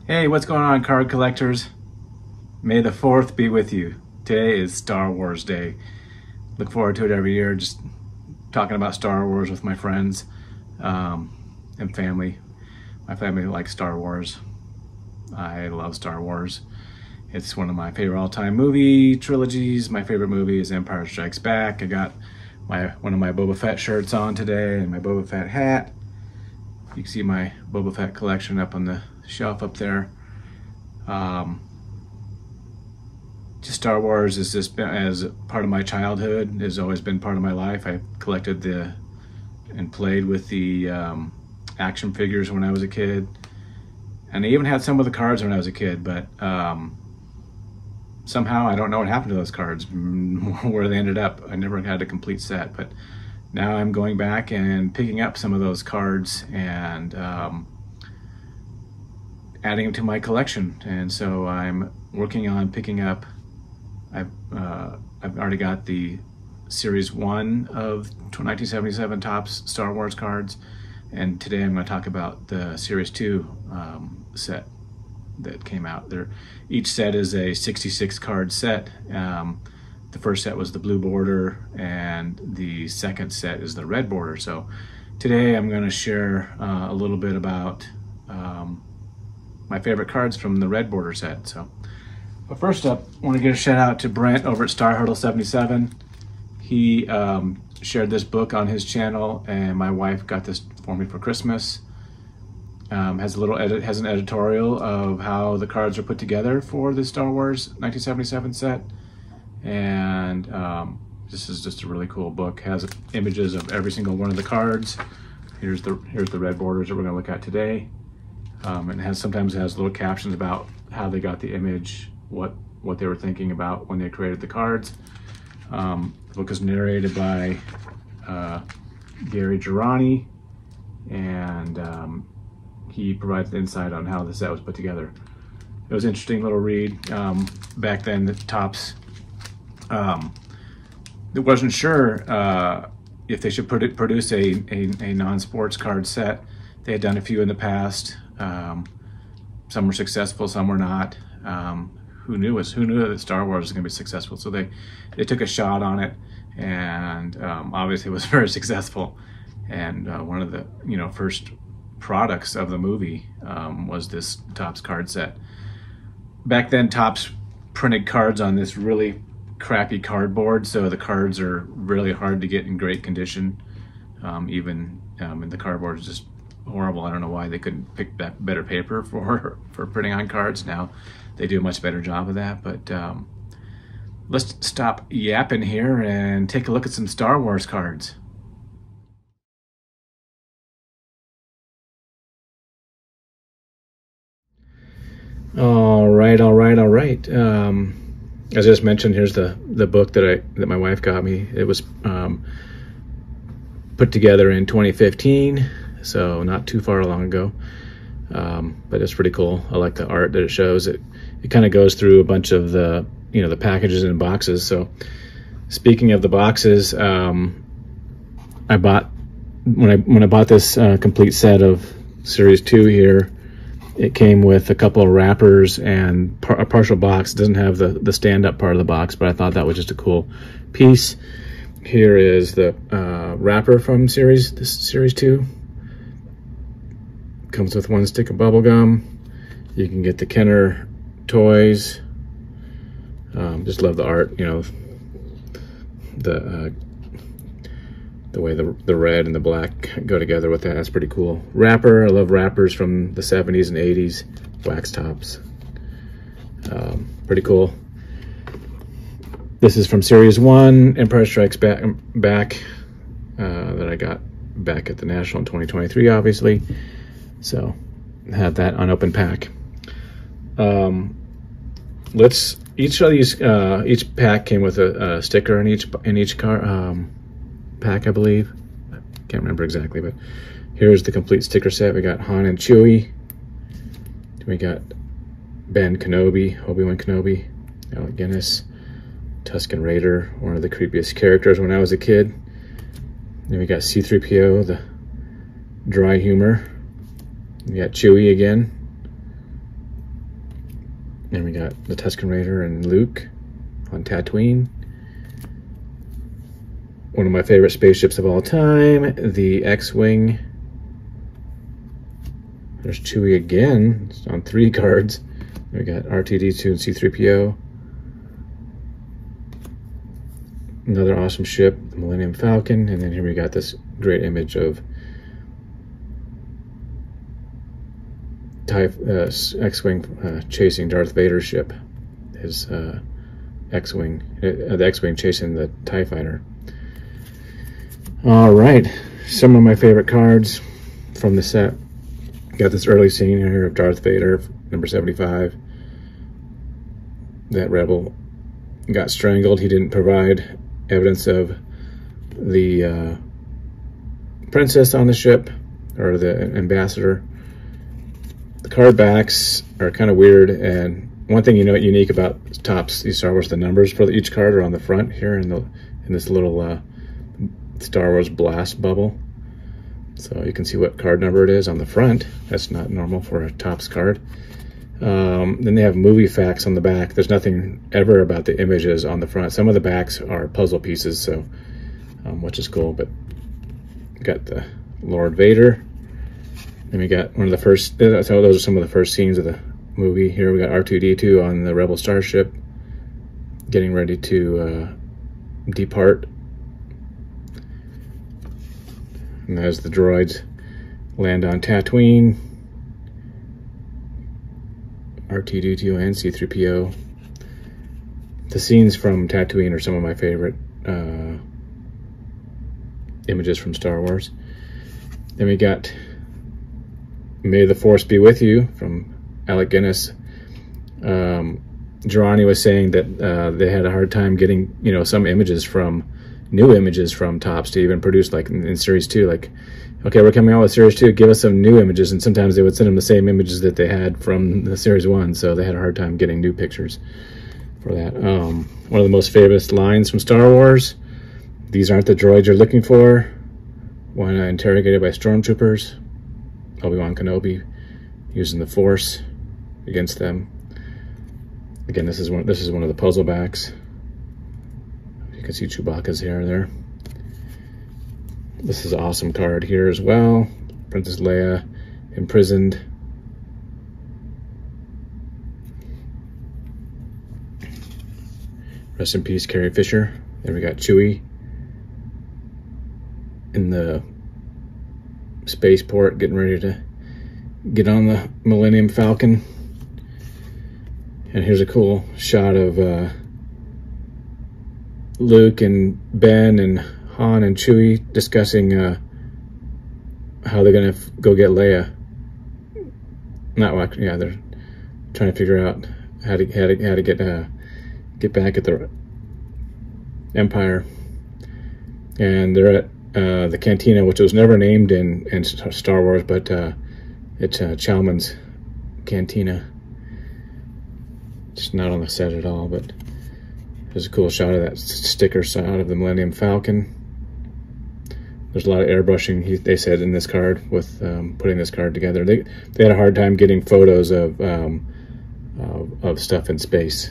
Hey, what's going on, card collectors? May the 4th be with you. Today is Star Wars Day. Look forward to it every year, just talking about Star Wars with my friends and family. My family likes Star Wars. I love Star Wars. It's one of my favorite all-time movie trilogies. My favorite movie is Empire Strikes Back. I got one of my Boba Fett shirts on today and my Boba Fett hat. You can see my Boba Fett collection up on the shelf up there. Just Star Wars is just as part of my childhood, has always been part of my life. I collected and played with the action figures when I was a kid. And I even had some of the cards when I was a kid, but somehow I don't know what happened to those cards, where they ended up. I never had a complete set, but now I'm going back and picking up some of those cards and adding them to my collection. And so I'm working on picking up, I've already got the Series 1 of 1977 Topps Star Wars cards, and today I'm going to talk about the Series 2 set that came out. Each set is a 66 card set. The first set was the blue border, and the second set is the red border. So today I'm going to share a little bit about my favorite cards from the red border set. But first up, I want to give a shout out to Brent over at Star Hurdle 77. He shared this book on his channel, and my wife got this for me for Christmas. Has an editorial of how the cards are put together for the Star Wars 1977 set, and this is just a really cool book. Has images of every single one of the cards. Here's the red borders that we're going to look at today, and sometimes has little captions about how they got the image, what they were thinking about when they created the cards. The book is narrated by Gary Girani, and he provides insight on how the set was put together. It was an interesting little read. Back then, the Topps wasn't sure if they should produce a non-sports card set. They had done a few in the past. Some were successful, some were not. Who knew that Star Wars was going to be successful? So they took a shot on it, and obviously it was very successful. And one of the first products of the movie was this Topps card set. Back then, Topps printed cards on this really crappy cardboard, so the cards are really hard to get in great condition. And the cardboard is just horrible. I don't know why they couldn't pick that better paper for printing on cards. Now they do a much better job of that. But let's stop yapping here and take a look at some Star Wars cards. All right. As I just mentioned, here's the book that my wife got me. It was put together in 2015, so not too far long ago. But it's pretty cool. I like the art that it shows. It kind of goes through a bunch of the the packages and boxes. So speaking of the boxes, I bought when I bought this complete set of Series 2 here. It came with a couple of wrappers and a partial box. It doesn't have the stand-up part of the box, but I thought that was just a cool piece. Here is the wrapper from Series 2. Comes with one stick of bubble gum. You can get the Kenner toys. Just love the art. The way the red and the black go together with that. That's pretty cool. Wrapper, I love wrappers from the 70s and 80s. Wax tops. Pretty cool. This is from Series 1, Empire Strikes Back that I got back at the National in 2023, obviously. So, had that unopened pack. Each pack came with a sticker in each pack, I believe. I can't remember exactly, but here's the complete sticker set. We got Han and Chewie. We got Ben Kenobi, Obi-Wan Kenobi, Alec Guinness, Tusken Raider, one of the creepiest characters when I was a kid. Then we got C-3PO, the dry humor. We got Chewie again. And we got the Tusken Raider and Luke on Tatooine. One of my favorite spaceships of all time, the X-Wing. There's Chewie again, it's on 3 cards. We got R2-D2 and C-3PO. Another awesome ship, the Millennium Falcon. And then here we got this great image of X-Wing chasing Darth Vader's ship. His X-Wing, the X-Wing chasing the TIE Fighter. All right, some of my favorite cards from the set. Got this early scene here of Darth Vader, number 75. That rebel got strangled. He didn't provide evidence of the princess on the ship, or the ambassador. The card backs are kind of weird, and one thing unique about Topps, these Star Wars, the numbers for each card are on the front here in this little Star Wars blast bubble. So you can see what card number it is on the front. That's not normal for a Topps card. Then they have movie facts on the back. There's nothing ever about the images on the front. Some of the backs are puzzle pieces, so which is cool. But we got the Lord Vader, and we got one of the first. So those are some of the first scenes of the movie. Here we got R2-D2 on the Rebel starship, getting ready to depart. And as the droids land on Tatooine, R2-D2 and C-3PO. The scenes from Tatooine are some of my favorite images from Star Wars. Then we got May the Force Be With You from Alec Guinness. Girani was saying that they had a hard time getting, some images from, new images from Topps to even produce, like in Series 2, like, okay, we're coming out with Series 2, give us some new images, and sometimes they would send them the same images that they had from the Series 1, so they had a hard time getting new pictures for that. One of the most famous lines from Star Wars, "These aren't the droids you're looking for," when interrogated by stormtroopers. Obi-Wan Kenobi using the Force against them. Again, this is one of the puzzle backs. You can see Chewbacca's hair there. This is an awesome card here as well. Princess Leia imprisoned. Rest in peace, Carrie Fisher. Then we got Chewie in the spaceport, getting ready to get on the Millennium Falcon. And here's a cool shot of Luke and Ben and Han and Chewie discussing how they're gonna go get Leia. Yeah, they're trying to figure out how to get back at the Empire. And they're at the cantina, which was never named in Star Wars, but it's Chalmun's Cantina. It's not on the set at all, but there's a cool shot of that sticker shot of the Millennium Falcon. There's a lot of airbrushing, they said, in this card with putting this card together. They had a hard time getting photos of stuff in space.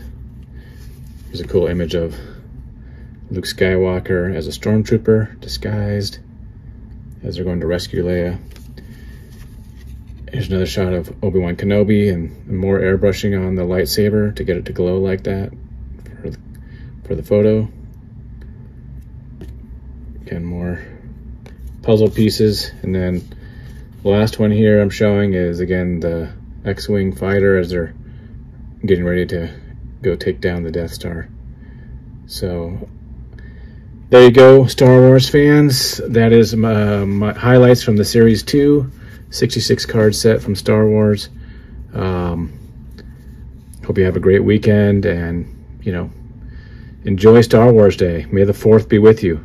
There's a cool image of Luke Skywalker as a stormtrooper, disguised, as they're going to rescue Leia. Here's another shot of Obi-Wan Kenobi and more airbrushing on the lightsaber to get it to glow like that for the photo. Again, more puzzle pieces. And then the last one here I'm showing is, again, the X-Wing fighter as they're getting ready to go take down the Death Star. So there you go, Star Wars fans. That is my highlights from the Series 2 66 card set from Star Wars. Hope you have a great weekend, and enjoy Star Wars Day. May the 4th be with you.